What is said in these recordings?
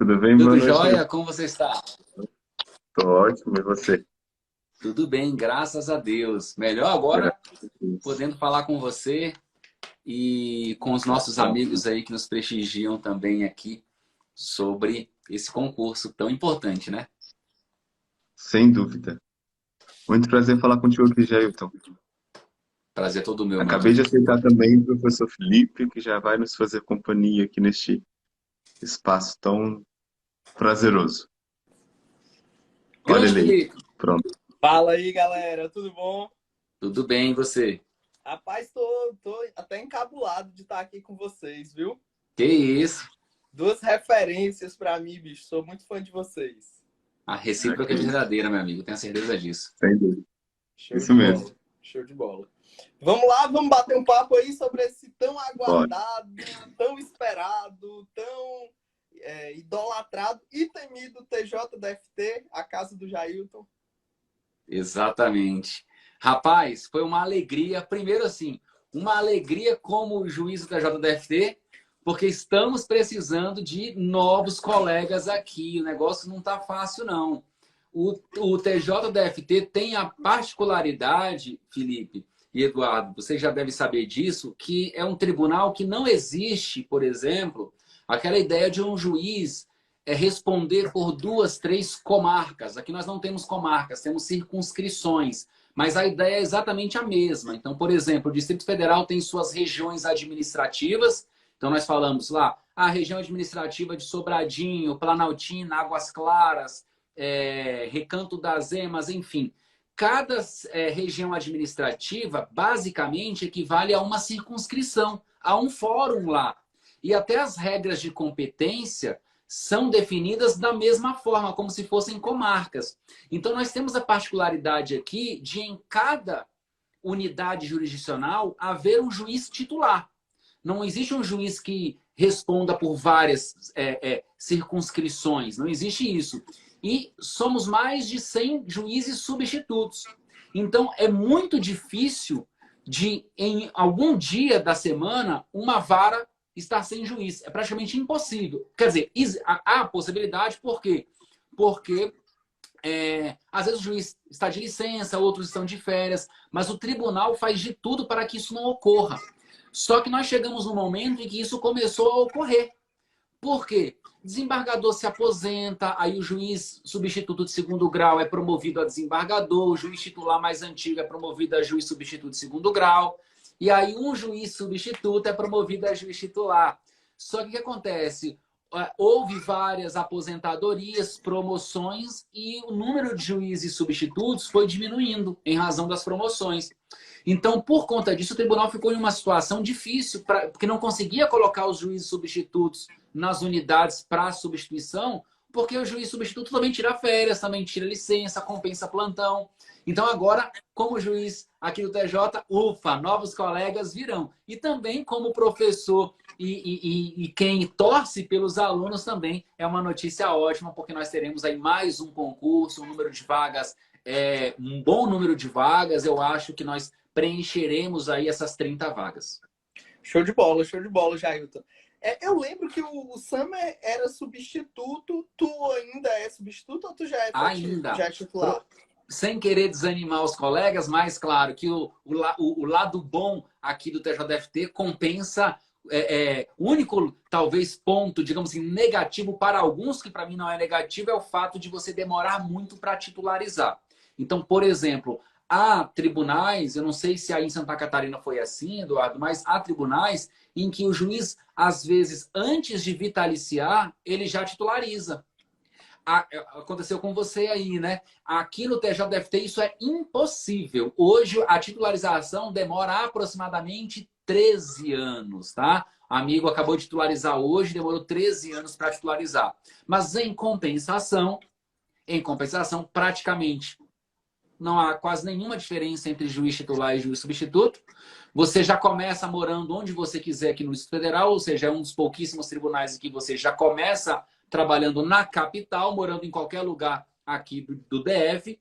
Tudo bem? Boa Tudo noite, jóia? Nilton. Como você está? Tô ótimo, e você? Tudo bem, graças a Deus. Melhor agora Graças a Deus. podendo falar com você e com os nossos Bom, amigos aí que nos prestigiam também aqui sobre esse concurso tão importante, né? sem dúvida. Muito prazer falar contigo aqui, Jailton. Prazer é todo meu, meu Acabei de amigo. aceitar também o professor Felipe, que já vai nos fazer companhia aqui neste espaço tão prazeroso. Olha Grande ele aí. Felipe, Pronto. Fala aí, galera, tudo bom? tudo bem e você? Rapaz, tô até encabulado de estar aqui com vocês, viu? Que isso? Duas referências pra mim, bicho. Sou muito fã de vocês. A recíproca é Aqui, verdadeira, meu amigo, tenho certeza disso. sem dúvida. Show Isso de mesmo. bola, show de bola. Vamos lá, vamos bater um papo aí sobre esse tão Bora. aguardado, tão esperado, tão idolatrado e temido TJDFT, a casa do Jailton. Exatamente. Rapaz, foi uma alegria. Primeiro, assim, uma alegria como juiz da JDFT, porque estamos precisando de novos colegas aqui. O negócio não está fácil, não. O TJDFT tem a particularidade, Felipe e Eduardo, você já deve saber disso, que é um tribunal que não existe, por exemplo, aquela ideia de um juiz responder por duas, três comarcas. Aqui nós não temos comarcas, temos circunscrições, mas a ideia é exatamente a mesma. Então, por exemplo, o Distrito Federal tem suas regiões administrativas. Então, nós falamos lá, a região administrativa de Sobradinho, Planaltina, Águas Claras, Recanto das Emas, enfim. Cada região administrativa, basicamente, equivale a uma circunscrição, a um fórum lá. E até as regras de competência são definidas da mesma forma, como se fossem comarcas. Então, nós temos a particularidade aqui de, em cada unidade jurisdicional, haver um juiz titular. Não existe um juiz que responda por várias circunscrições. Não existe isso. E somos mais de 100 juízes substitutos. Então, é muito difícil de, em algum dia da semana, uma vara estar sem juiz. É praticamente impossível. Quer dizer, há a possibilidade, por quê? Porque às vezes o juiz está de licença, outros estão de férias, mas o tribunal faz de tudo para que isso não ocorra. Só que nós chegamos no momento em que isso começou a ocorrer. Por quê? Desembargador se aposenta, aí o juiz substituto de segundo grau é promovido a desembargador, o juiz titular mais antigo é promovido a juiz substituto de segundo grau, e aí um juiz substituto é promovido a juiz titular. Só que o que acontece? Houve várias aposentadorias, promoções, e o número de juízes substitutos foi diminuindo em razão das promoções. Então, por conta disso, o tribunal ficou em uma situação difícil, porque não conseguia colocar os juízes substitutos nas unidades para substituição, porque o juiz substituto também tira férias, também tira licença, compensa plantão. Então, agora, como juiz aqui do TJ, ufa, novos colegas virão. E também como professor e quem torce pelos alunos também é uma notícia ótima, porque nós teremos aí mais um concurso, um número de vagas, um bom número de vagas. Eu acho que nós preencheremos aí essas 30 vagas. Show de bola, Jailton. Eu lembro que o Summer era substituto. Tu ainda é substituto ou tu já Ainda. já é titular? Sem querer desanimar os colegas, mas claro que o lado bom aqui do TJDFT compensa. O único, talvez, ponto, digamos assim, negativo para alguns, que para mim não é negativo, é o fato de você demorar muito para titularizar. Então, por exemplo, há tribunais, eu não sei se aí em Santa Catarina foi assim, Eduardo, mas há tribunais em que o juiz, às vezes, antes de vitaliciar, ele já titulariza. Aconteceu com você aí, né? Aqui no TJDFT isso é impossível. Hoje a titularização demora aproximadamente 13 anos, tá? Amigo acabou de titularizar hoje, demorou 13 anos para titularizar. Mas em compensação, praticamente não há quase nenhuma diferença entre juiz titular e juiz substituto. Você já começa morando onde você quiser aqui no Distrito Federal, ou seja, é um dos pouquíssimos tribunais em que você já começa trabalhando na capital, morando em qualquer lugar aqui do DF,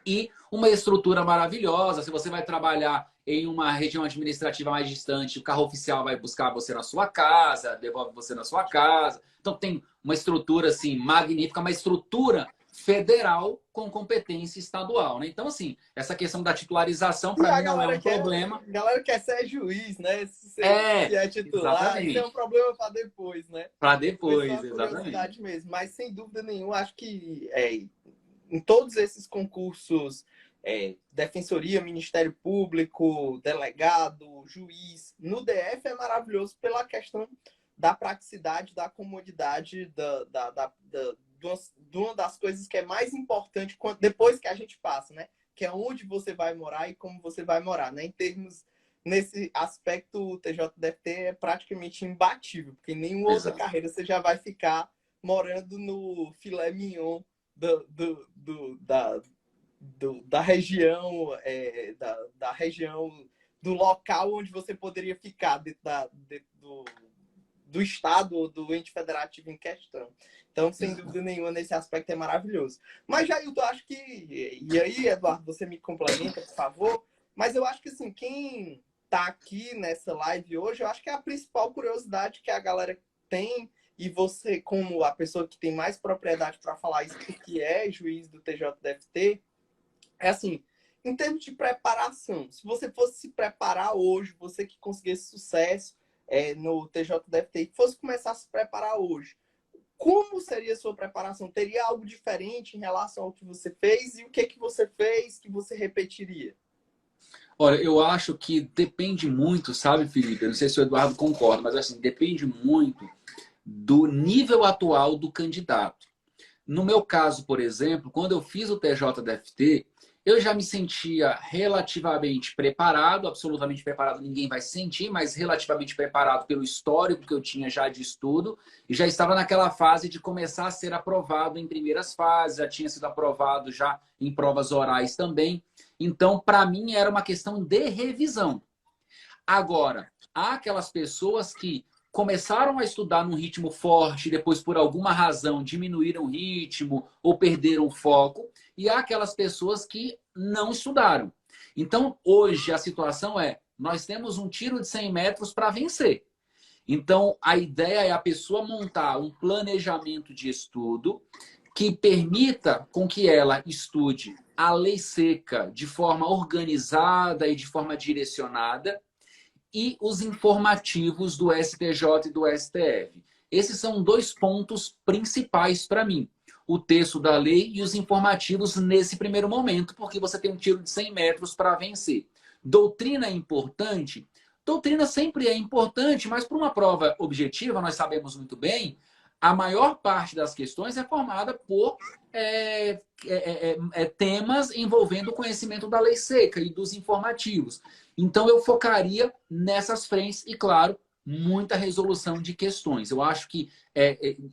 e uma estrutura maravilhosa. Se você vai trabalhar em uma região administrativa mais distante, o carro oficial vai buscar você na sua casa, devolve você na sua casa. Então tem uma estrutura assim magnífica, uma estrutura federal com competência estadual, né? Então assim, essa questão da titularização E para a mim não é um quer, problema. a galera quer ser juiz, né? Se é titular, isso é um exatamente. problema para depois, né? Para Foi só depois, uma exatamente. curiosidade mesmo. Mas sem dúvida nenhuma, acho que em todos esses concursos, defensoria, Ministério Público, delegado, juiz, no DF é maravilhoso pela questão da praticidade, da comodidade, de uma das coisas que é mais importante depois que a gente passa, né? Que é onde você vai morar e como você vai morar, né? Nesse aspecto, o TJDFT é praticamente imbatível, porque em nenhuma outra carreira você já vai ficar morando no filé mignon da região, da região, do local onde você poderia ficar, do estado ou do ente federativo em questão. Então, sem dúvida nenhuma, nesse aspecto é maravilhoso. Mas, Jailton, acho que... E aí, Eduardo, você me complementa, por favor. Mas eu acho que, assim, quem está aqui nessa live hoje, eu acho que é a principal curiosidade que a galera tem, e você, como a pessoa que tem mais propriedade para falar isso, que é juiz do TJDFT, é assim, em termos de preparação, se você fosse se preparar hoje, você que conseguisse sucesso no TJDFT e fosse começar a se preparar hoje, como seria a sua preparação? Teria algo diferente em relação ao que você fez? E o que você fez que você repetiria? Olha, eu acho que depende muito, sabe, Felipe? Eu não sei se o Eduardo concorda, mas assim, depende muito do nível atual do candidato. No meu caso, por exemplo, quando eu fiz o TJDFT, eu já me sentia relativamente preparado, absolutamente preparado, ninguém vai se sentir, mas relativamente preparado pelo histórico que eu tinha já de estudo, e já estava naquela fase de começar a ser aprovado em primeiras fases, já tinha sido aprovado já em provas orais também. Então, para mim, era uma questão de revisão. Agora, há aquelas pessoas que começaram a estudar num ritmo forte, depois por alguma razão diminuíram o ritmo ou perderam o foco, e há aquelas pessoas que não estudaram. Então, hoje a situação é, nós temos um tiro de 100 metros para vencer. Então, a ideia é a pessoa montar um planejamento de estudo que permita com que ela estude a lei seca de forma organizada e de forma direcionada, e os informativos do STJ e do STF. Esses são dois pontos principais para mim. O texto da lei e os informativos nesse primeiro momento, porque você tem um tiro de 100 metros para vencer. Doutrina é importante? Doutrina sempre é importante, mas para uma prova objetiva, nós sabemos muito bem, a maior parte das questões é formada por temas envolvendo o conhecimento da lei seca e dos informativos. Então, eu focaria nessas frentes e, claro, muita resolução de questões. Eu acho que...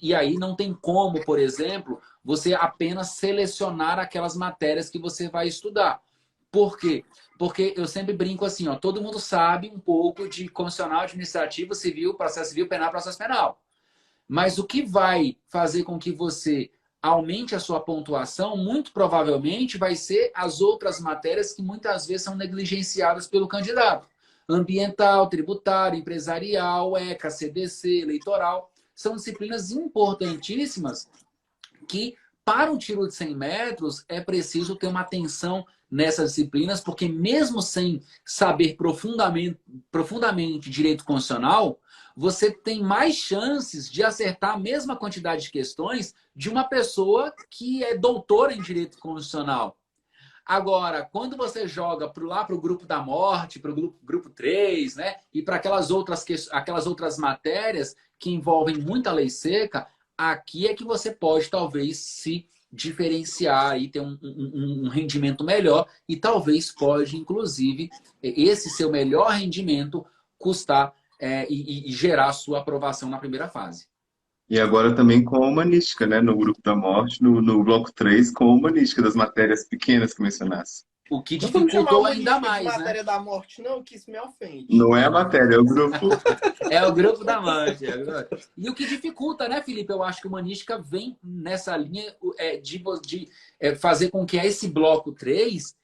e aí não tem como, por exemplo, você apenas selecionar aquelas matérias que você vai estudar. Por quê? Porque eu sempre brinco assim, ó, todo mundo sabe um pouco de constitucional, administrativo, civil, processo civil, penal, processo penal. Mas o que vai fazer com que você aumente a sua pontuação, muito provavelmente vai ser as outras matérias que muitas vezes são negligenciadas pelo candidato. Ambiental, tributário, empresarial, ECA, CDC, eleitoral. São disciplinas importantíssimas que, para um tiro de 100 metros, é preciso ter uma atenção nessas disciplinas, porque mesmo sem saber profundamente direito constitucional, você tem mais chances de acertar a mesma quantidade de questões de uma pessoa que é doutora em direito constitucional. Agora, quando você joga lá para o grupo da morte, para o grupo 3, né, e para aquelas outras matérias que envolvem muita lei seca, aqui é que você pode talvez se diferenciar e ter um rendimento melhor, e talvez pode, inclusive, esse seu melhor rendimento custar e gerar a sua aprovação na primeira fase. E agora também com a humanística, né? No grupo da morte, no bloco 3, com a humanística das matérias pequenas que mencionasse. O que Não vamos chamar dificultou ainda de mais, matéria né? da morte, não, que isso me ofende. Não é a matéria, é o grupo. É o grupo da morte. E o que dificulta, né, Felipe? Eu acho que a humanística vem nessa linha de fazer com que esse bloco 3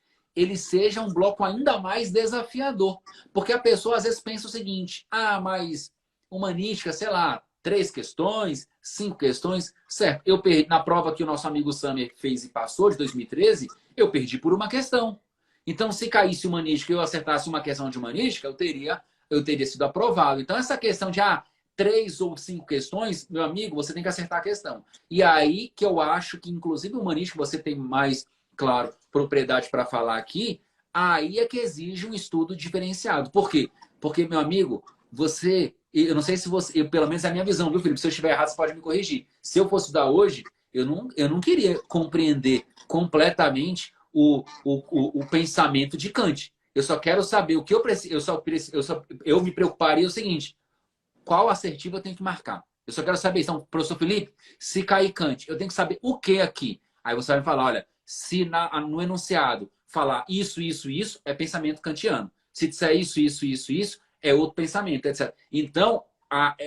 ele seja um bloco ainda mais desafiador. Porque a pessoa às vezes pensa o seguinte, mas humanística, sei lá, 3 questões, 5 questões, certo. Eu perdi, na prova que o nosso amigo Samer fez e passou, de 2013, eu perdi por uma questão. Então, se caísse humanística e eu acertasse uma questão de humanística, eu teria sido aprovado. Então, essa questão de 3 ou 5 questões, meu amigo, você tem que acertar a questão. E aí que eu acho que, inclusive, o humanística, você tem mais, claro, propriedade para falar aqui, aí é que exige um estudo diferenciado. Por quê? Porque, meu amigo, eu não sei se você, pelo menos é a minha visão, viu, Felipe? Se eu estiver errado, você pode me corrigir. Se eu fosse estudar hoje, eu não queria compreender completamente o pensamento de Kant. Eu só quero saber o que eu preciso. Eu me preocuparia o seguinte: qual assertivo eu tenho que marcar? Eu só quero saber, então, professor Felipe, se cair Kant, eu tenho que saber o que aqui. Aí você vai me falar, olha, se no enunciado falar isso, é pensamento kantiano. Se disser isso, é outro pensamento, etc. Então,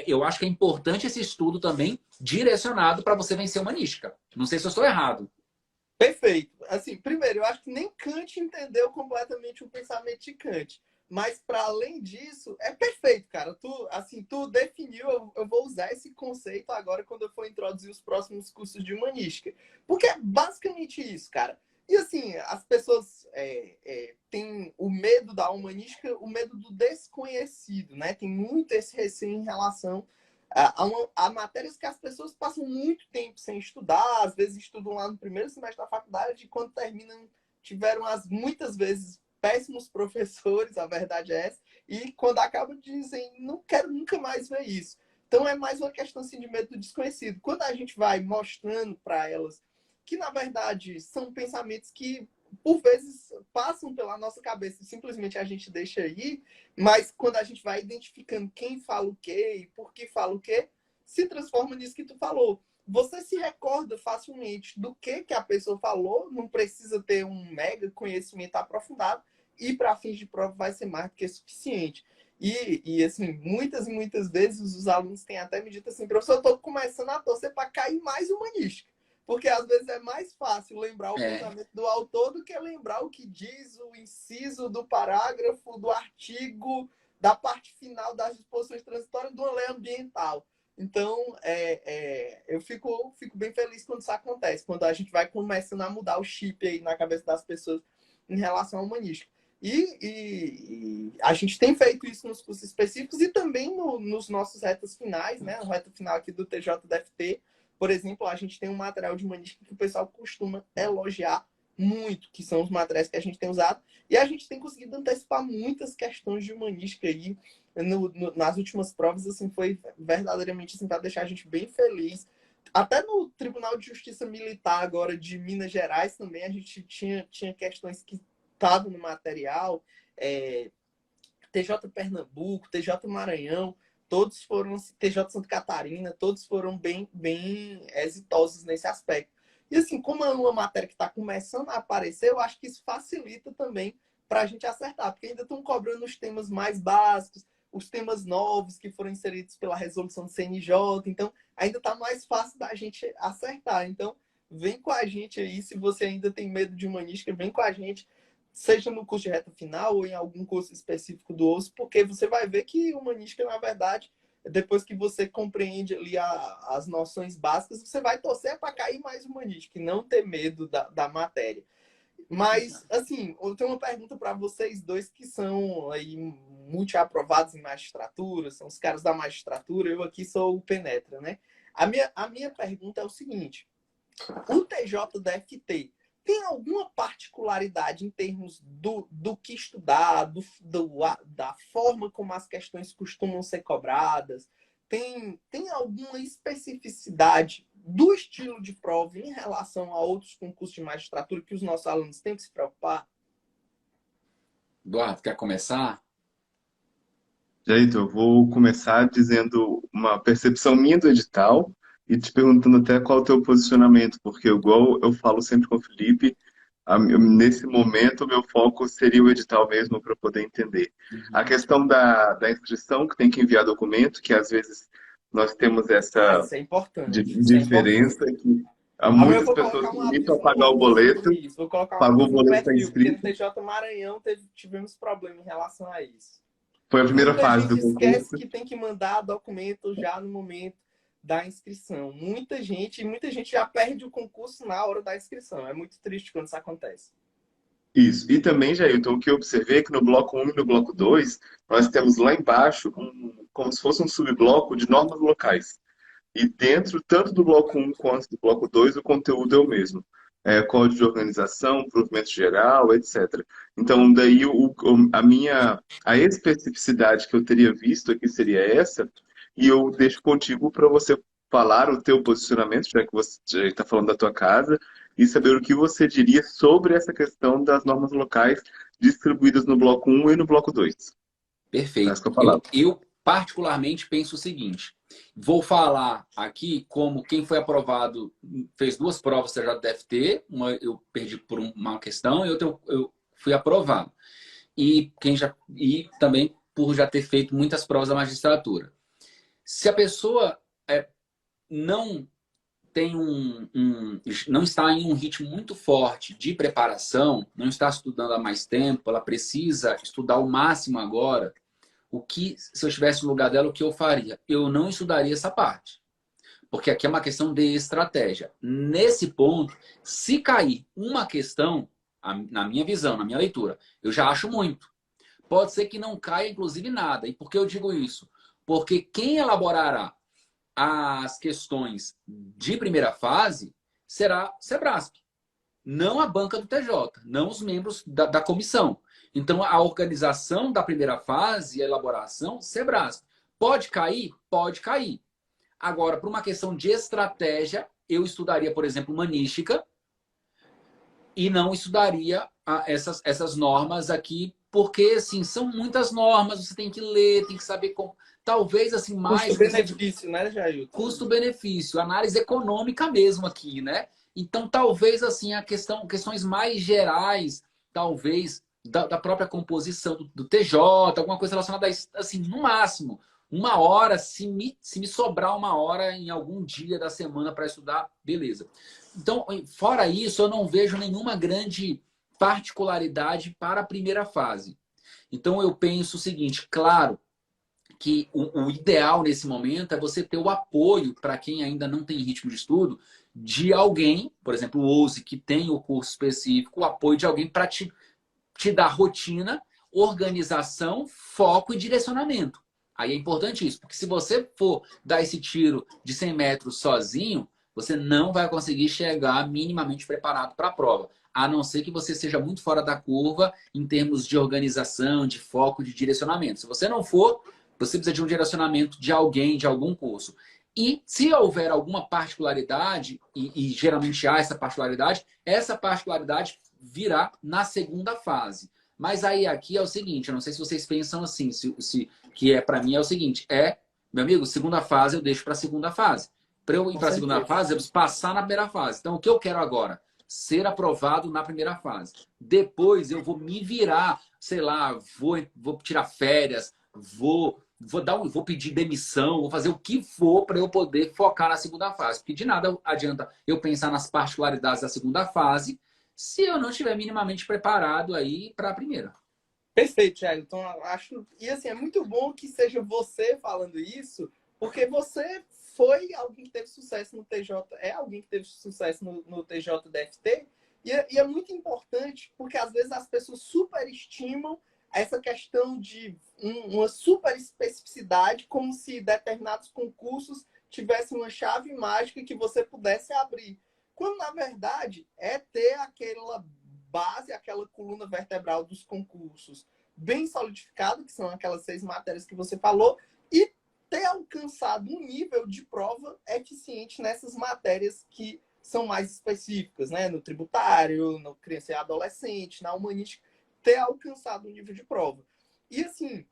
eu acho que é importante esse estudo também direcionado para você vencer a humanística. Não sei se eu estou errado. Perfeito. Assim, primeiro, eu acho que nem Kant entendeu completamente o pensamento de Kant. Mas, para além disso, é perfeito, cara. Tu definiu, eu vou usar esse conceito agora quando eu for introduzir os próximos cursos de humanística. Porque é basicamente isso, cara. E, assim, as pessoas têm o medo da humanística, o medo do desconhecido, né? Tem muito esse receio em relação a matérias que as pessoas passam muito tempo sem estudar, às vezes estudam lá no primeiro semestre da faculdade e quando terminam tiveram muitas vezes péssimos professores, a verdade é essa, e quando acabam dizem, não quero nunca mais ver isso. Então é mais uma questão assim, de medo do desconhecido. Quando a gente vai mostrando para elas que, na verdade, são pensamentos que, por vezes, passam pela nossa cabeça e simplesmente a gente deixa aí, mas quando a gente vai identificando quem fala o quê e por que fala o quê, se transforma nisso que tu falou. Você se recorda facilmente do que a pessoa falou, não precisa ter um mega conhecimento aprofundado, e para fins de prova vai ser mais do que suficiente. E assim, muitas e muitas vezes os alunos têm até me dito assim, professor, eu estou começando a torcer para cair mais humanística. Porque às vezes é mais fácil lembrar o pensamento do autor do que lembrar o que diz o inciso do parágrafo, do artigo, da parte final das disposições transitórias de uma lei ambiental. Então, eu fico bem feliz quando isso acontece, quando a gente vai começando a mudar o chip aí na cabeça das pessoas em relação ao humanística. E a gente tem feito isso nos cursos específicos e também nos nossos retas finais, né? No reta final aqui do TJDFT, por exemplo, a gente tem um material de humanística que o pessoal costuma elogiar muito, que são os materiais que a gente tem usado, e a gente tem conseguido antecipar muitas questões de humanística aí nas últimas provas, assim, foi verdadeiramente assim, para deixar a gente bem feliz. Até no Tribunal de Justiça Militar agora de Minas Gerais também a gente tinha questões que estavam no material, TJ Pernambuco, TJ Maranhão, todos foram, TJ Santa Catarina, todos foram bem exitosos nesse aspecto. E assim, como é uma matéria que está começando a aparecer, eu acho que isso facilita também para a gente acertar, porque ainda estão cobrando os temas mais básicos, os temas novos que foram inseridos pela resolução do CNJ, então ainda está mais fácil da gente acertar. Então, vem com a gente aí, se você ainda tem medo de humanística, vem com a gente, seja no curso de reta final ou em algum curso específico do osso, porque você vai ver que humanística, na verdade, depois que você compreende ali as noções básicas, você vai torcer para cair mais humanística e não ter medo da matéria. Mas, assim, eu tenho uma pergunta para vocês dois que são aí multi-aprovados em magistratura, são os caras da magistratura, eu aqui sou o Penetra, né? A minha pergunta é o seguinte, o TJDFT tem alguma particularidade em termos do que estudar, da forma como as questões costumam ser cobradas? Tem alguma especificidade do estilo de prova em relação a outros concursos de magistratura que os nossos alunos têm que se preocupar? Eduardo, quer começar? Jeito, eu vou começar dizendo uma percepção minha do edital e te perguntando até qual é o teu posicionamento, porque igual eu falo sempre com o Felipe, nesse momento o meu foco seria o edital mesmo para poder entender. A questão da inscrição, que tem que enviar documento, que às vezes nós temos essa Isso é importante. diferença que Amanhã eu Muitas vou pessoas colocar um se limitam a aviso no pagar o Insta boleto, sobre isso. Vou colocar um pagou o aviso no boleto, está perfil, porque no inscrito. TJ Maranhão tivemos problema em relação a isso. Foi a primeira Muita fase gente do esquece concurso. que tem que mandar documento já no momento da inscrição. Muita gente já perde o concurso na hora da inscrição. É muito triste quando isso acontece. Isso. E também, Jailton, o que eu observei é que no bloco um e no bloco 2 nós temos lá embaixo como se fosse um subbloco de normas locais. E dentro, tanto do bloco um quanto do bloco 2 o conteúdo é o mesmo. Código de organização, provimento geral, etc. Então, daí a especificidade que eu teria visto aqui seria essa, e eu deixo contigo para você falar o teu posicionamento, já que você já está falando da tua casa, e saber o que você diria sobre essa questão das normas locais distribuídas no bloco um e no bloco 2. Perfeito. Essa que é a Eu, palavra. eu particularmente penso o seguinte. Vou falar aqui como quem foi aprovado fez duas provas da JDFT, uma eu perdi por uma questão e outra eu fui aprovado. E também por já ter feito muitas provas da magistratura. Se a pessoa não tem não está em um ritmo muito forte de preparação, não está estudando há mais tempo, ela precisa estudar o máximo agora. O que, se eu estivesse no lugar dela, o que eu faria? Eu não estudaria essa parte. Porque aqui é uma questão de estratégia. Nesse ponto, se cair uma questão, na minha visão, na minha leitura, eu já acho muito. Pode ser que não caia, inclusive, nada. E por que eu digo isso? Porque quem elaborará as questões de primeira fase será Sebrasp, não a banca do TJ, não os membros da comissão. Então, a organização da primeira fase e a elaboração, Sebrasp. Pode cair? Pode cair. Agora, por uma questão de estratégia, eu estudaria, por exemplo, humanística e não estudaria essas normas aqui, porque, assim, são muitas normas, você tem que ler, tem que saber como... Talvez, assim, mais... Custo-benefício, né, Jair? Custo-benefício, análise econômica mesmo aqui, né? Então, talvez, assim, questões mais gerais, talvez, da própria composição do TJ, alguma coisa relacionada a isso, assim, no máximo, uma hora, se me sobrar uma hora em algum dia da semana para estudar, beleza. Então, fora isso, eu não vejo nenhuma grande particularidade para a primeira fase. Então, eu penso o seguinte, claro, que o ideal nesse momento é você ter o apoio para quem ainda não tem ritmo de estudo de alguém, por exemplo, o OUSE, que tem o curso específico, o apoio de alguém para te dar rotina, organização, foco e direcionamento. Aí é importante isso, porque se você for dar esse tiro de 100 metros sozinho, você não vai conseguir chegar minimamente preparado para a prova, a não ser que você seja muito fora da curva em termos de organização, de foco, de direcionamento. Se você não for, você precisa de um direcionamento de alguém, de algum curso. E se houver alguma particularidade, e geralmente há essa particularidade virá na segunda fase. Mas aí aqui é o seguinte, eu não sei se vocês pensam assim, que para mim é o seguinte, meu amigo, segunda fase eu deixo para a segunda fase. Para eu ir para a segunda fase, eu preciso passar na primeira fase. Então, o que eu quero agora? Ser aprovado na primeira fase. Depois eu vou me virar, sei lá, vou tirar férias, vou pedir demissão, vou fazer o que for para eu poder focar na segunda fase. Porque de nada adianta eu pensar nas particularidades da segunda fase se eu não estiver minimamente preparado aí para a primeira. Perfeito, Jair. Então, acho... E assim, é muito bom que seja você falando isso, porque você foi alguém que teve sucesso no TJ, é alguém que teve sucesso no TJDFT, e é muito importante, porque às vezes as pessoas superestimam essa questão de uma super especificidade, como se determinados concursos tivessem uma chave mágica que você pudesse abrir. Quando, na verdade, é ter aquela base, aquela coluna vertebral dos concursos bem solidificado, que são aquelas 6 matérias que você falou, e ter alcançado um nível de prova eficiente nessas matérias que são mais específicas, né? No tributário, no criança e adolescente, na humanística, ter alcançado um nível de prova. E assim,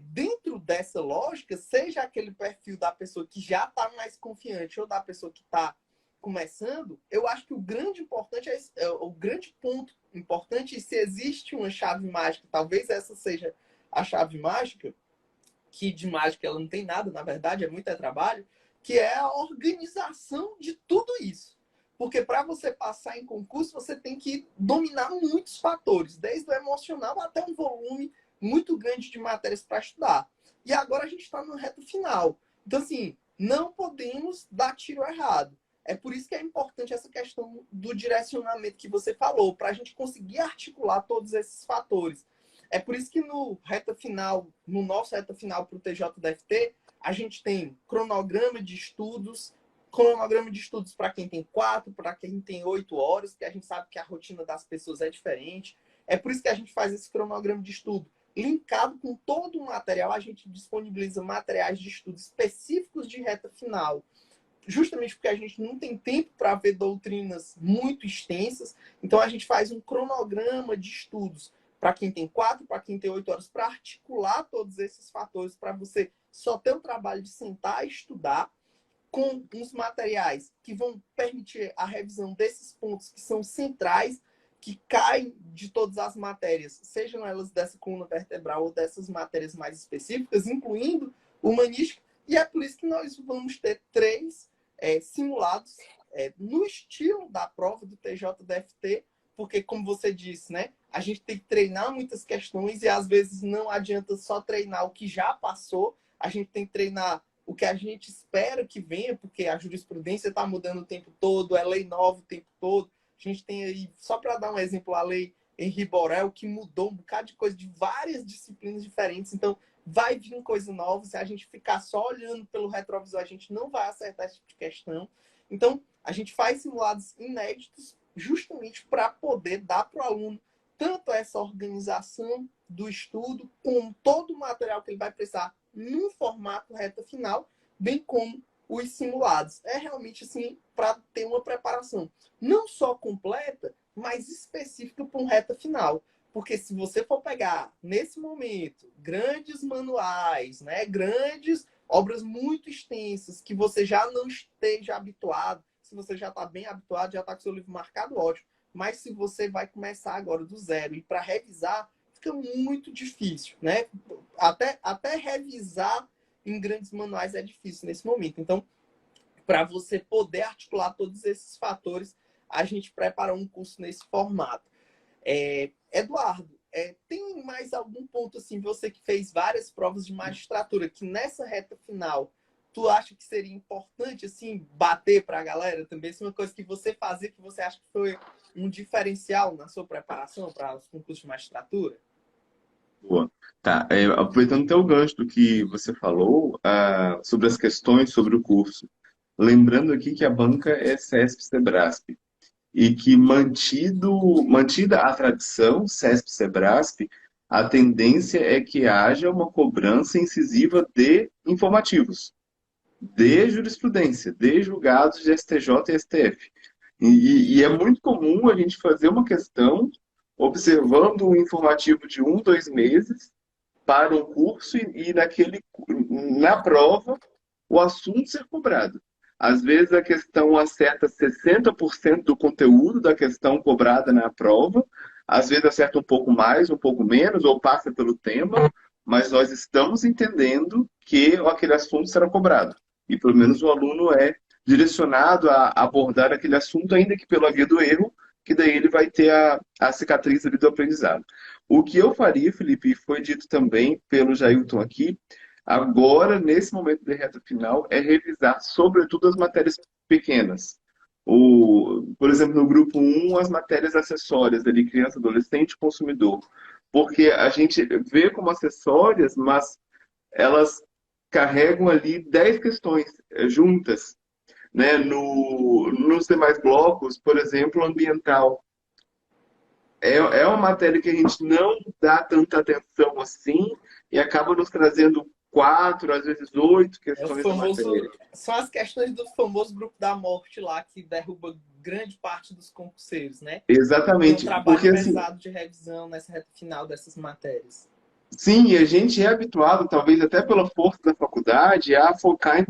dentro dessa lógica, seja aquele perfil da pessoa que já está mais confiante ou da pessoa que está começando, eu acho que o grande ponto importante, se existe uma chave mágica, talvez essa seja a chave mágica, que de mágica ela não tem nada, na verdade, é muito trabalho, que é a organização de tudo isso. Porque para você passar em concurso, você tem que dominar muitos fatores, desde o emocional até um volume muito grande de matérias para estudar. E agora a gente está no reto final. Então, assim, não podemos dar tiro errado. É por isso que é importante essa questão do direcionamento que você falou, para a gente conseguir articular todos esses fatores. É por isso que no reta final, no nosso reta final para o TJDFT, a gente tem cronograma de estudos para quem tem 4, para quem tem 8 horas, que a gente sabe que a rotina das pessoas é diferente. É por isso que a gente faz esse cronograma de estudo. Linkado com todo o material, a gente disponibiliza materiais de estudo específicos de reta final, justamente porque a gente não tem tempo para ver doutrinas muito extensas. Então, a gente faz um cronograma de estudos para quem tem 4, para quem tem 8 horas, para articular todos esses fatores, para você só ter o trabalho de sentar e estudar, com uns materiais que vão permitir a revisão desses pontos que são centrais, que caem de todas as matérias, sejam elas dessa coluna vertebral ou dessas matérias mais específicas, incluindo humanística. E é por isso que nós vamos ter 3 simulados no estilo da prova do TJDFT, porque, como você disse, né, a gente tem que treinar muitas questões e, às vezes, não adianta só treinar o que já passou, a gente tem que treinar o que a gente espera que venha, porque a jurisprudência está mudando o tempo todo, é lei nova o tempo todo. A gente tem aí, só para dar um exemplo, a lei Henri Borel, que mudou um bocado de coisa de várias disciplinas diferentes. Então, vai vir coisa nova. Se a gente ficar só olhando pelo retrovisor, a gente não vai acertar esse tipo de questão. Então, a gente faz simulados inéditos justamente para poder dar para o aluno tanto essa organização do estudo, como todo o material que ele vai precisar num formato reta final, bem como os simulados. É realmente assim, para ter uma preparação não só completa, mas específica para um reta final. Porque se você for pegar, nesse momento, grandes manuais, né, grandes obras muito extensas, que você já não esteja habituado, se você já está bem habituado, já está com seu livro marcado, ótimo. Mas se você vai começar agora do zero e para revisar, fica muito difícil, né? Até revisar em grandes manuais é difícil nesse momento. Então, para você poder articular todos esses fatores, a gente prepara um curso nesse formato. Eduardo, tem mais algum ponto, assim, você que fez várias provas de magistratura, que nessa reta final, tu acha que seria importante, assim, bater para a galera também? Isso é uma coisa que você fazia, que você acha que foi um diferencial na sua preparação para os concursos de magistratura? Boa. Tá, aproveitando até o gancho do que você falou, sobre as questões sobre o curso. Lembrando aqui que a banca é CESP-CEBRASP e que mantida a tradição CESP-CEBRASP, a tendência é que haja uma cobrança incisiva de informativos, de jurisprudência, de julgados de STJ e STF. E é muito comum a gente fazer uma questão observando um informativo de 1, 2 meses para um curso na prova o assunto ser cobrado. Às vezes a questão acerta 60% do conteúdo da questão cobrada na prova, às vezes acerta um pouco mais, um pouco menos, ou passa pelo tema, mas nós estamos entendendo que aquele assunto será cobrado. E pelo menos o aluno é direcionado a abordar aquele assunto, ainda que pela via do erro, que daí ele vai ter a cicatriz ali do aprendizado. O que eu faria, Felipe, e foi dito também pelo Jailton aqui, agora, nesse momento de reta final, é revisar, sobretudo, as matérias pequenas. Por exemplo, no grupo 1, as matérias acessórias, ali, criança, adolescente, consumidor. Porque a gente vê como acessórias, mas elas carregam ali 10 questões juntas, né? Nos demais blocos, por exemplo, ambiental. É uma matéria que a gente não dá tanta atenção assim e acaba nos trazendo 4, às vezes 8 É o questões da famoso, matéria. são as questões do famoso grupo da morte lá, que derruba grande parte dos concurseiros, né? Tem um Exatamente, trabalho porque assim, pesado de revisão nessa reta final dessas matérias. sim, e a gente é habituado, talvez até pela força da faculdade, a focar em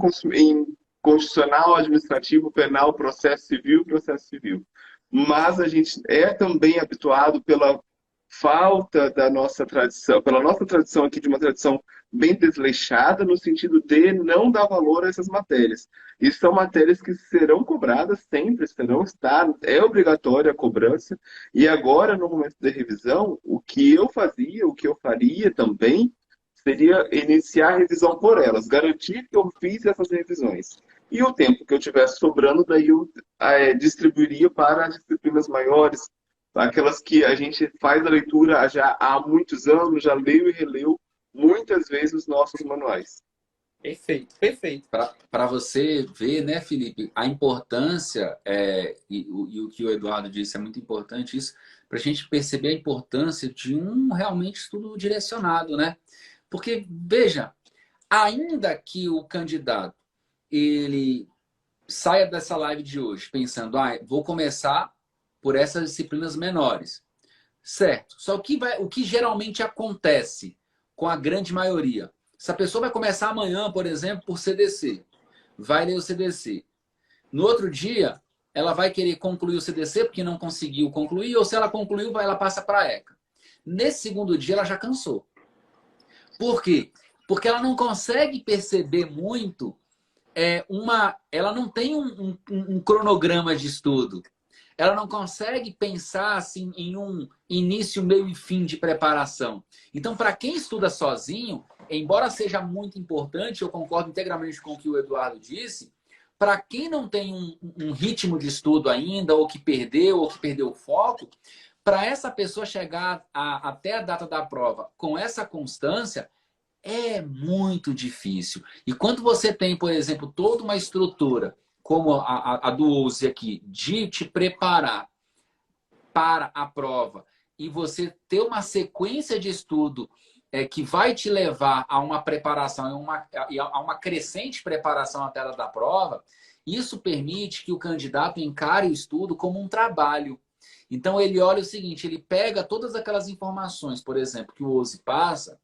constitucional, administrativo, penal, processo civil e processo civil. Mas a gente é também habituado pela falta da nossa tradição, pela nossa tradição aqui de uma tradição bem desleixada no sentido de não dar valor a essas matérias. E são matérias que serão cobradas sempre, serão estar, é obrigatória a cobrança. E agora, no momento da revisão, o que eu fazia, o que eu faria também, seria iniciar a revisão por elas, garantir que eu fiz essas revisões. E o tempo que eu tivesse sobrando, daí eu distribuiria para as disciplinas maiores, aquelas que a gente faz a leitura já há muitos anos, já leu e releu muitas vezes os nossos manuais. Perfeito, perfeito. Para você ver, né, Felipe, a importância, e o que o Eduardo disse é muito importante, isso, para a gente perceber a importância de um realmente estudo direcionado, né? Porque, veja, ainda que o candidato ele saia dessa live de hoje pensando, vou começar por essas disciplinas menores, certo? Só que o que geralmente acontece com a grande maioria? Essa pessoa vai começar amanhã, por exemplo, por CDC. Vai ler o CDC. No outro dia, ela vai querer concluir o CDC porque não conseguiu concluir, ou se ela concluiu, ela passa para a ECA. Nesse segundo dia, ela já cansou. Por quê? Porque ela não consegue perceber muito ela não tem um cronograma de estudo. Ela não consegue pensar assim em um início, meio e fim de preparação. Então, para quem estuda sozinho, embora seja muito importante, eu concordo integralmente com o que o Eduardo disse, para quem não tem um ritmo de estudo ainda, ou que perdeu o foco, para essa pessoa chegar até a data da prova com essa constância, é muito difícil. E quando você tem, por exemplo, toda uma estrutura, como a do USE aqui, de te preparar para a prova, e você ter uma sequência de estudo que vai te levar a uma preparação, a uma crescente preparação até a da prova, isso permite que o candidato encare o estudo como um trabalho. Então, ele olha o seguinte, ele pega todas aquelas informações, por exemplo, que o USE passa,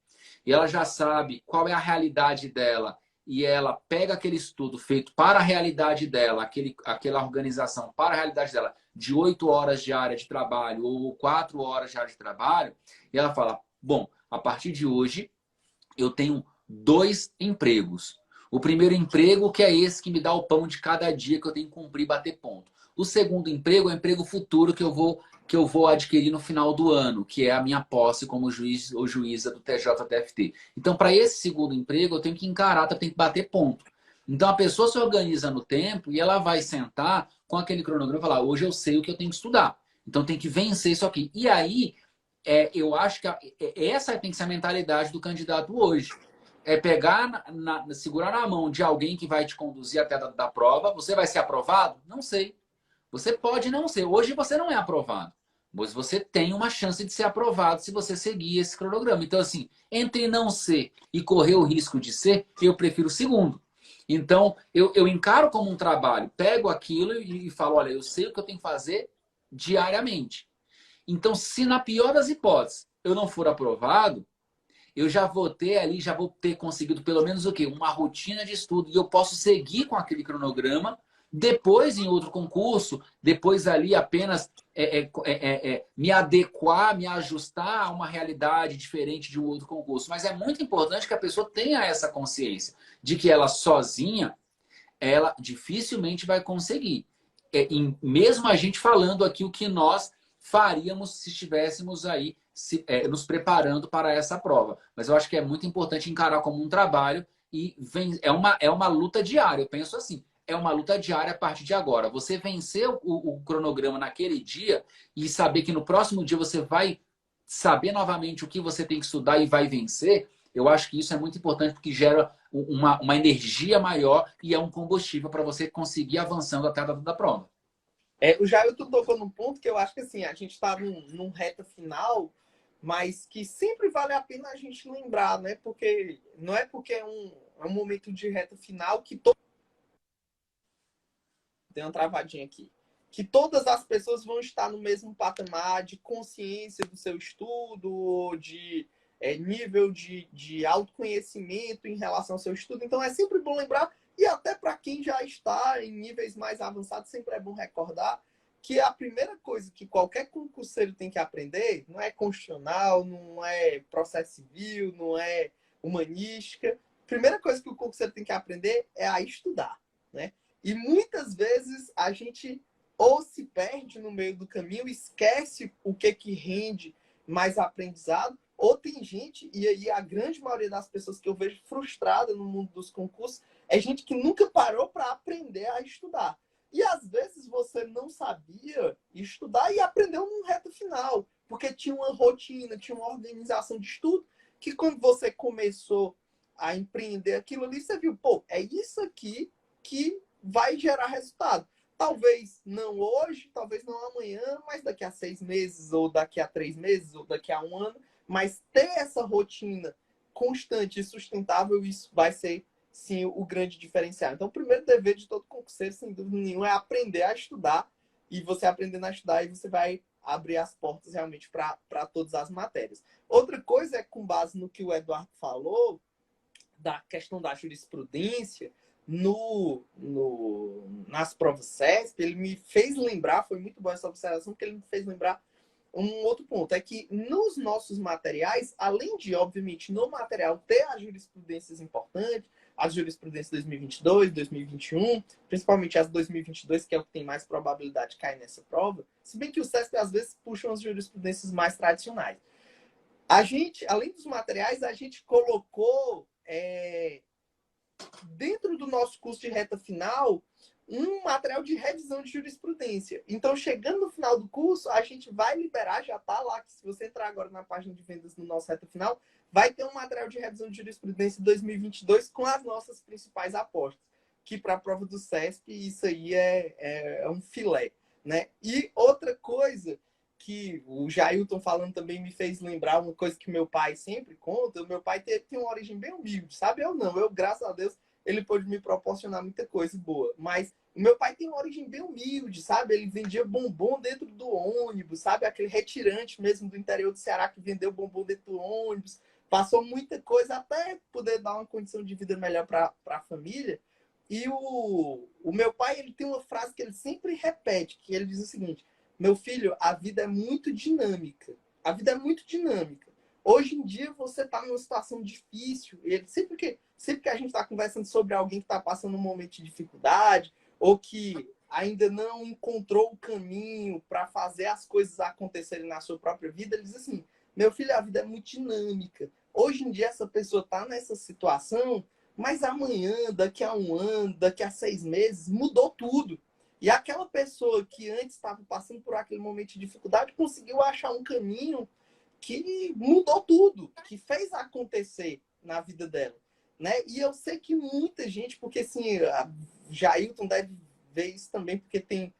e ela já sabe qual é a realidade dela, e ela pega aquele estudo feito para a realidade dela, aquela organização para a realidade dela, de 8 horas de área de trabalho ou 4 horas de área de trabalho, e ela fala, bom, a partir de hoje eu tenho 2 empregos. O primeiro emprego, que é esse que me dá o pão de cada dia que eu tenho que cumprir e bater ponto. O segundo emprego é o emprego futuro que eu vou adquirir no final do ano, que é a minha posse como juiz ou juíza do TJDFT. Então, para esse segundo emprego, eu tenho que encarar, eu tenho que bater ponto. Então, a pessoa se organiza no tempo e ela vai sentar com aquele cronograma e falar, hoje eu sei o que eu tenho que estudar. Então, tem que vencer isso aqui. E aí, eu acho que essa tem que ser a mentalidade do candidato hoje. É pegar, segurar na mão de alguém que vai te conduzir até da prova. Você vai ser aprovado? Não sei. Você pode não ser. Hoje você não é aprovado. Mas você tem uma chance de ser aprovado se você seguir esse cronograma. Então, assim, entre não ser e correr o risco de ser, eu prefiro o segundo. Então, eu encaro como um trabalho. Pego aquilo e falo, olha, eu sei o que eu tenho que fazer diariamente. Então, se na pior das hipóteses eu não for aprovado, eu já vou ter ali, já vou ter conseguido pelo menos o quê? Uma rotina de estudo. E eu posso seguir com aquele cronograma, depois em outro concurso, depois ali apenas me adequar, me ajustar a uma realidade diferente de um outro concurso. Mas é muito importante que a pessoa tenha essa consciência de que ela sozinha, ela dificilmente vai conseguir. Mesmo a gente falando aqui o que nós faríamos se estivéssemos aí nos preparando para essa prova. Mas eu acho que é muito importante encarar como um trabalho e é uma luta diária. Eu penso assim, é uma luta diária a partir de agora. Você vencer o cronograma naquele dia e saber que no próximo dia você vai saber novamente o que você tem que estudar e vai vencer, eu acho que isso é muito importante porque gera uma energia maior e é um combustível para você conseguir avançando até a data da prova. O Jailton tocou num ponto que eu acho que assim, a gente está num reta final, mas que sempre vale a pena a gente lembrar, né? Porque não é porque é um momento de reta final que tem uma travadinha aqui. Que todas as pessoas vão estar no mesmo patamar de consciência do seu estudo, de nível de autoconhecimento em relação ao seu estudo. Então, é sempre bom lembrar, e até para quem já está em níveis mais avançados, sempre é bom recordar que a primeira coisa que qualquer concurseiro tem que aprender não é constitucional, não é processo civil, não é humanística. Primeira coisa que o concurseiro tem que aprender é a estudar, né? E muitas vezes a gente ou se perde no meio do caminho, esquece o que rende mais aprendizado, ou tem gente, e aí a grande maioria das pessoas que eu vejo frustrada no mundo dos concursos, é gente que nunca parou para aprender a estudar. E às vezes você não sabia estudar e aprendeu num reto final, porque tinha uma rotina, tinha uma organização de estudo, que quando você começou a empreender aquilo ali, você viu, pô, é isso aqui que vai gerar resultado. Talvez não hoje, talvez não amanhã, mas daqui a 6 meses, ou daqui a 3 meses, ou daqui a um ano. Mas ter essa rotina constante e sustentável, isso vai ser, sim, o grande diferencial. Então, o primeiro dever de todo concurseiro, sem dúvida nenhuma, é aprender a estudar. E você aprendendo a estudar, aí você vai abrir as portas realmente para todas as matérias. Outra coisa é, com base no que o Eduardo falou, da questão da jurisprudência, nas provas CESP, ele me fez lembrar, foi muito boa essa observação, porque ele me fez lembrar um outro ponto, é que nos nossos materiais, além de, obviamente, no material ter as jurisprudências importantes, as jurisprudências 2022, 2021, principalmente as 2022, que é o que tem mais probabilidade de cair nessa prova, se bem que o CESP às vezes puxam as jurisprudências mais tradicionais. A gente, além dos materiais, a gente colocou dentro do nosso curso de reta final um material de revisão de jurisprudência. Então, chegando no final do curso, a gente vai liberar, já está lá, que se você entrar agora na página de vendas no nosso reta final, vai ter um material de revisão de jurisprudência 2022 com as nossas principais apostas, que para a prova do CESP, isso aí é um filé, né? E outra coisa que o Jailton falando também me fez lembrar uma coisa que meu pai sempre conta. O meu pai tem uma origem bem humilde, sabe? Eu não. Eu, graças a Deus, ele pôde me proporcionar muita coisa boa. Mas o meu pai tem uma origem bem humilde, sabe? Ele vendia bombom dentro do ônibus, sabe? Aquele retirante mesmo do interior do Ceará que vendeu bombom dentro do ônibus. Passou muita coisa até poder dar uma condição de vida melhor para a família. E o meu pai, ele tem uma frase que ele sempre repete, que ele diz o seguinte: meu filho, a vida é muito dinâmica. A vida é muito dinâmica. Hoje em dia você está numa situação difícil. E sempre que a gente está conversando sobre alguém que está passando um momento de dificuldade ou que ainda não encontrou o caminho para fazer as coisas acontecerem na sua própria vida, ele diz assim: meu filho, a vida é muito dinâmica. Hoje em dia essa pessoa está nessa situação, mas amanhã, daqui a um ano, daqui a 6 meses, mudou tudo. E aquela pessoa que antes estava passando por aquele momento de dificuldade conseguiu achar um caminho que mudou tudo, que fez acontecer na vida dela, né? E eu sei que muita gente, porque assim, a Jailton deve ver isso também, porque tem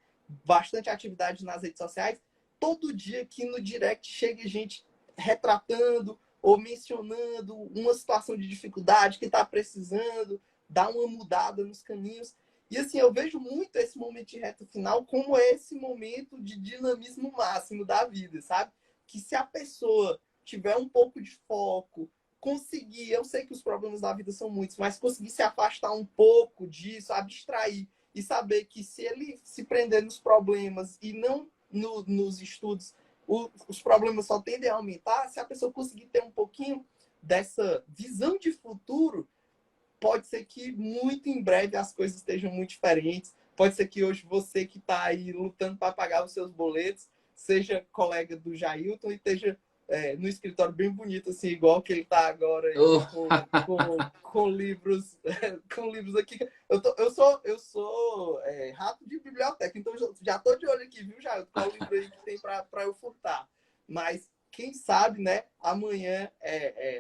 bastante atividade nas redes sociais, todo dia aqui no direct chega gente retratando ou mencionando uma situação de dificuldade que está precisando dar uma mudada nos caminhos. E assim, eu vejo muito esse momento de reta final como esse momento de dinamismo máximo da vida, sabe? Que se a pessoa tiver um pouco de foco, conseguir, eu sei que os problemas da vida são muitos, mas conseguir se afastar um pouco disso, abstrair e saber que se ele se prender nos problemas e não nos estudos, os problemas só tendem a aumentar. Se a pessoa conseguir ter um pouquinho dessa visão de futuro, pode ser que muito em breve as coisas estejam muito diferentes. Pode ser que hoje você que está aí lutando para pagar os seus boletos seja colega do Jailton e esteja no escritório bem bonito, assim, igual que ele está agora aí, com livros com livros aqui. Eu sou rato de biblioteca, então já estou de olho aqui, viu, Jailton? Qual livro aí que tem para eu furtar? Mas quem sabe, né, amanhã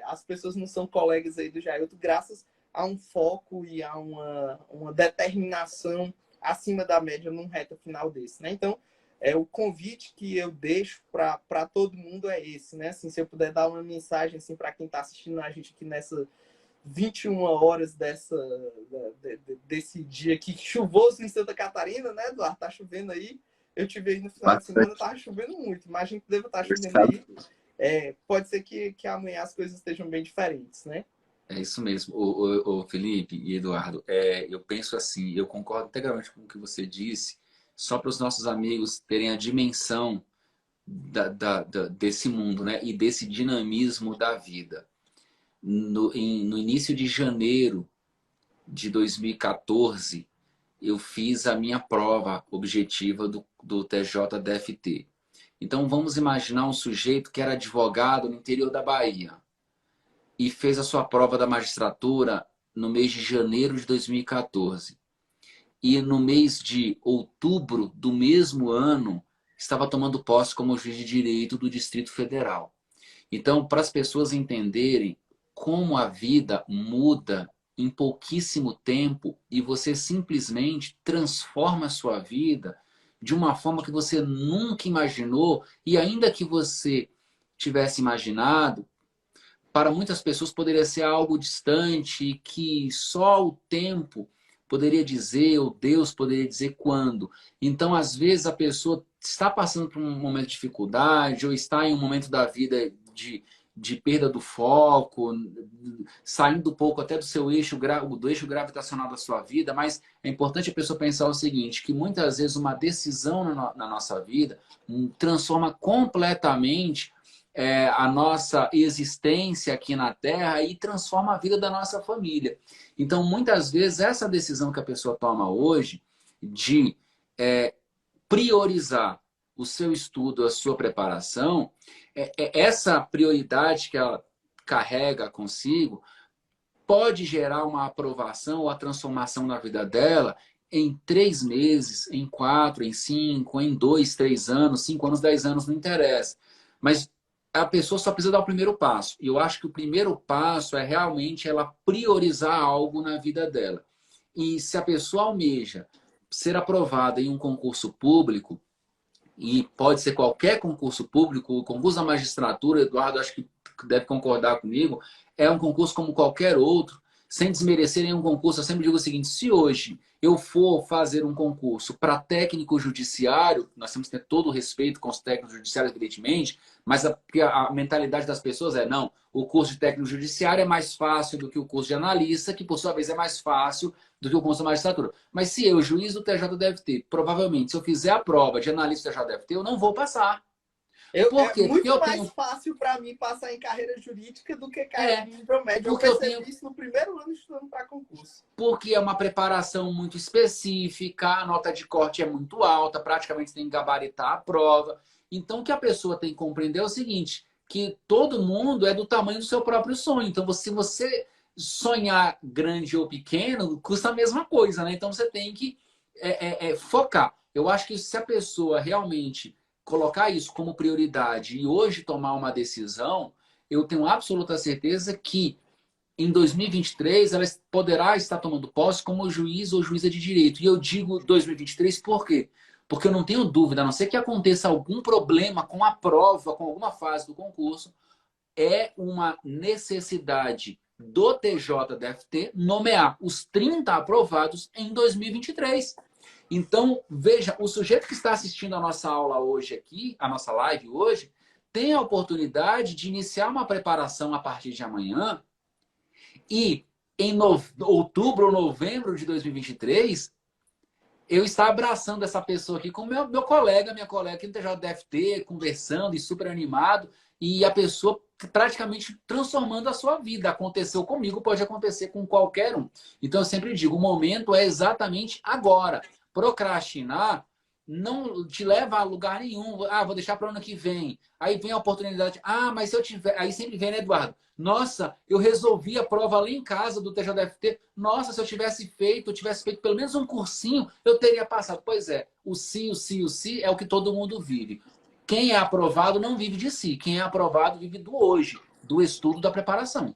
as pessoas não são colegas aí do Jailton, graças a um foco e a uma determinação acima da média num reta final desse, né? Então, o convite que eu deixo para todo mundo é esse, né? Assim, se eu puder dar uma mensagem assim, para quem está assistindo a gente aqui nessa 21 horas desse dia aqui chuvoso em Santa Catarina, né, Eduardo? Tá chovendo aí. Eu tive aí no final de semana, tava chovendo muito. Imagina que deve estar chovendo aí. Pode ser que amanhã as coisas estejam bem diferentes, né? É isso mesmo, o Felipe e Eduardo. Eu penso assim, eu concordo integralmente com o que você disse, só para os nossos amigos terem a dimensão desse mundo, né? E desse dinamismo da vida. no início de janeiro de 2014, eu fiz a minha prova objetiva do TJDFT. Então, vamos imaginar um sujeito que era advogado no interior da Bahia e fez a sua prova da magistratura no mês de janeiro de 2014. E no mês de outubro do mesmo ano, estava tomando posse como juiz de direito do Distrito Federal. Então, para as pessoas entenderem como a vida muda em pouquíssimo tempo e você simplesmente transforma a sua vida de uma forma que você nunca imaginou, e ainda que você tivesse imaginado, para muitas pessoas poderia ser algo distante e que só o tempo poderia dizer, ou Deus poderia dizer quando. Então, às vezes, a pessoa está passando por um momento de dificuldade ou está em um momento da vida de perda do foco, saindo um pouco até do seu eixo, do eixo gravitacional da sua vida, mas é importante a pessoa pensar o seguinte, que muitas vezes uma decisão na nossa vida transforma completamente a nossa existência aqui na Terra e transforma a vida da nossa família. Então, muitas vezes, essa decisão que a pessoa toma hoje de priorizar o seu estudo, a sua preparação, essa prioridade que ela carrega consigo pode gerar uma aprovação ou a transformação na vida dela em 3 meses, em 4, em 5, em 2, 3 anos, 5 anos, 10 anos, não interessa. Mas a pessoa só precisa dar o primeiro passo. E eu acho que o primeiro passo é realmente ela priorizar algo na vida dela. E se a pessoa almeja ser aprovada em um concurso público, e pode ser qualquer concurso público, o concurso da magistratura, Eduardo, acho que deve concordar comigo, é um concurso como qualquer outro, sem desmerecer nenhum concurso. Eu sempre digo o seguinte, se hoje eu for fazer um concurso para técnico judiciário, nós temos que ter todo o respeito com os técnicos judiciários, evidentemente, mas a mentalidade das pessoas é, não, o curso de técnico judiciário é mais fácil do que o curso de analista, que por sua vez é mais fácil do que o curso da magistratura. Mas se eu, juiz do TJDFT, provavelmente, se eu fizer a prova de analista do TJDFT, eu não vou passar. Por É quê? Porque muito eu mais tenho... fácil para mim passar em carreira jurídica do que carreira de nível médio. Eu porque eu percebi tenho... isso no primeiro ano estudando para concurso. Porque é uma preparação muito específica, a nota de corte é muito alta, praticamente tem que gabaritar a prova. Então, o que a pessoa tem que compreender é o seguinte, que todo mundo é do tamanho do seu próprio sonho. Então, se você sonhar grande ou pequeno, custa a mesma coisa, né? Então, você tem que focar. Eu acho que se a pessoa realmente colocar isso como prioridade e hoje tomar uma decisão, eu tenho absoluta certeza que em 2023, ela poderá estar tomando posse como juiz ou juíza de direito. E eu digo 2023 por quê? Porque eu não tenho dúvida, a não ser que aconteça algum problema com a prova, com alguma fase do concurso, é uma necessidade do TJDFT nomear os 30 aprovados em 2023. Então, veja, o sujeito que está assistindo a nossa aula hoje aqui, a nossa live hoje, tem a oportunidade de iniciar uma preparação a partir de amanhã e em outubro ou novembro de 2023, eu estar abraçando essa pessoa aqui com meu colega, minha colega aqui no TJDFT, conversando e super animado, e a pessoa praticamente transformando a sua vida. Aconteceu comigo, pode acontecer com qualquer um. Então eu sempre digo, o momento é exatamente agora. Procrastinar não te leva a lugar nenhum. Ah, vou deixar para o ano que vem. Aí vem a oportunidade. Ah, mas se eu tiver... Aí sempre vem, né, Eduardo? Nossa, eu resolvi a prova ali em casa do TJDFT. Nossa, se eu tivesse feito pelo menos um cursinho, eu teria passado. Pois é, o si é o que todo mundo vive. Quem é aprovado não vive de si. Quem é aprovado vive do hoje, do estudo, da preparação.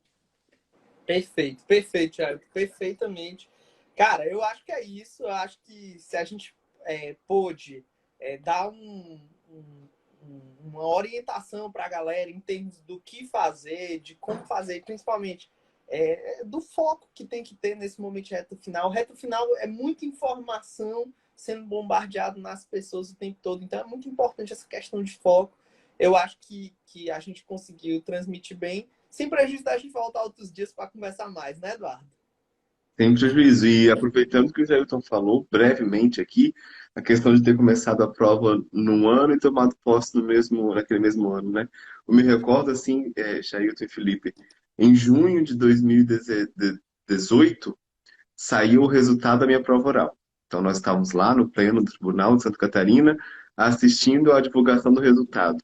Perfeito, perfeito, Thiago. Perfeitamente. Cara, eu acho que é isso. Eu acho que se a gente pôde dar uma orientação para a galera em termos do que fazer, de como fazer, principalmente do foco que tem que ter nesse momento de reta final. Reta final é muita informação sendo bombardeado nas pessoas o tempo todo, então é muito importante essa questão de foco. Eu acho que a gente conseguiu transmitir bem, sem prejuízo da gente voltar outros dias para conversar mais, né, Eduardo? Sem prejuízo. E aproveitando que o Jailton falou brevemente aqui, a questão de ter começado a prova num ano e tomado posse naquele mesmo ano, né? Eu me recordo, assim, Jailton e Felipe, Em junho de 2018, saiu o resultado da minha prova oral. Então, nós estávamos lá no pleno do Tribunal de Santa Catarina, assistindo à divulgação do resultado.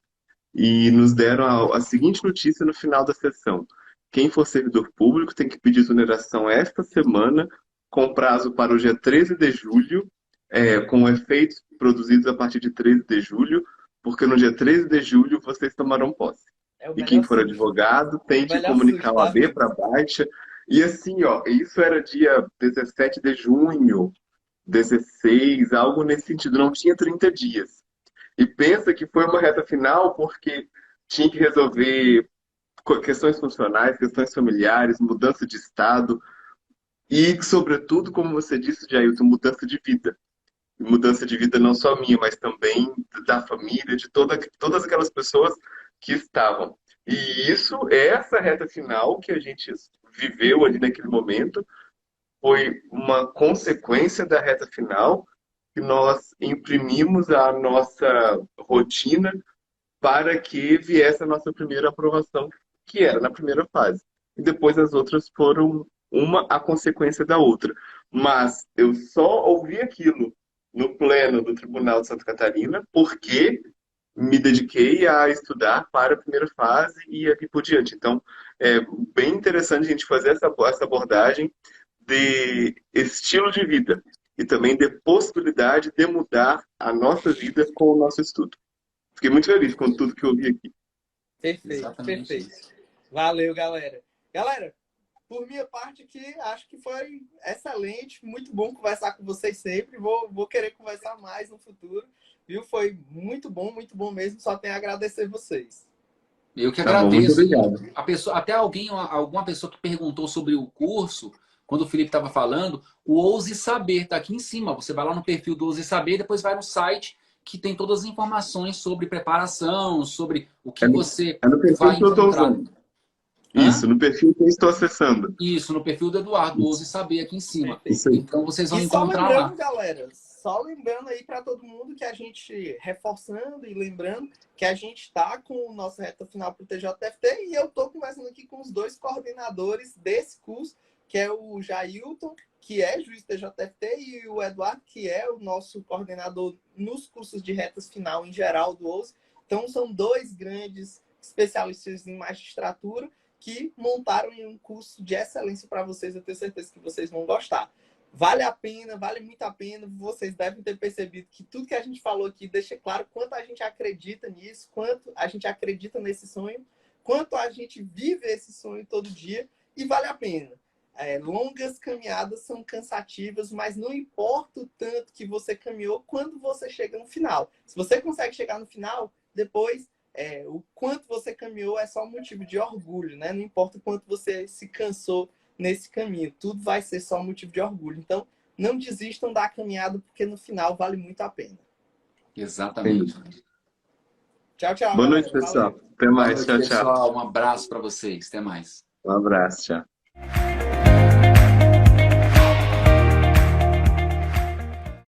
E nos deram a seguinte notícia no final da sessão: quem for servidor público tem que pedir exoneração esta semana, com prazo para o dia 13 de julho, com efeitos produzidos a partir de 13 de julho, porque no dia 13 de julho vocês tomarão posse. É o E quem melhor for susto. advogado tem O que melhor comunicar susto o da AB para vida. a Baixa. E assim, ó, isso era dia 17 de junho, 16, algo nesse sentido, não tinha 30 dias. E pensa que foi uma reta final porque tinha que resolver questões funcionais, questões familiares, mudança de estado e, sobretudo, como você disse, Jailton, mudança de vida. Mudança de vida não só minha, mas também da família, de todas aquelas pessoas que estavam. E isso, essa reta final que a gente viveu ali naquele momento, foi uma consequência da reta final que nós imprimimos a nossa rotina para que viesse a nossa primeira aprovação, que era na primeira fase. E depois as outras foram uma a consequência da outra. Mas eu só ouvi aquilo no pleno do Tribunal de Santa Catarina porque me dediquei a estudar para a primeira fase e aqui por diante. Então, é bem interessante a gente fazer essa abordagem de estilo de vida e também de possibilidade de mudar a nossa vida com o nosso estudo. Fiquei muito feliz com tudo que eu vi aqui. Perfeito, Exatamente perfeito. isso. Valeu, galera. Galera, por minha parte aqui, acho que foi excelente, muito bom conversar com vocês sempre. Vou querer conversar mais no futuro, viu? Foi muito bom mesmo. Só tenho a agradecer vocês. Eu que Tá bom, muito agradeço. E obrigado. a pessoa, até alguma pessoa que perguntou sobre o curso, quando o Felipe estava falando, o Ouse Saber está aqui em cima. Você vai lá no perfil do Ouse Saber, depois vai no site que tem todas as informações sobre preparação, sobre o É que no, você é no perfil vai que eu estou encontrar. usando. Hã? Isso, no perfil que eu estou acessando. Isso, no perfil do Eduardo, Ouse Isso, Saber aqui em cima. Perfeito. isso aí. Então vocês vão E só encontrar lembrando, lá. galera, só lembrando aí para todo mundo que a gente, reforçando e lembrando que a gente está com o nosso reta final para o TJFT e eu estou conversando aqui com os dois coordenadores desse curso, que é o Jailton, que é juiz TJFT, e o Eduardo, que é o nosso coordenador nos cursos de retas final em geral do OUS. Então, são dois grandes especialistas em magistratura que montaram um curso de excelência para vocês. Eu tenho certeza que vocês vão gostar. Vale a pena, vale muito a pena. Vocês devem ter percebido que tudo que a gente falou aqui deixa claro quanto a gente acredita nisso, quanto a gente acredita nesse sonho, quanto a gente vive esse sonho todo dia e vale a pena. Longas caminhadas são cansativas, mas não importa o tanto que você caminhou quando você chega no final. Se você consegue chegar no final, depois o quanto você caminhou é só motivo de orgulho, né? Não importa o quanto você se cansou nesse caminho, tudo vai ser só motivo de orgulho. Então, não desistam da caminhada, porque no final vale muito a pena. Exatamente. Entendi. Tchau, tchau, Boa noite, galera. pessoal. Valeu. Até Boa mais. noite, Tchau, tchau. pessoal. Um abraço para vocês. Até mais. Um abraço, tchau.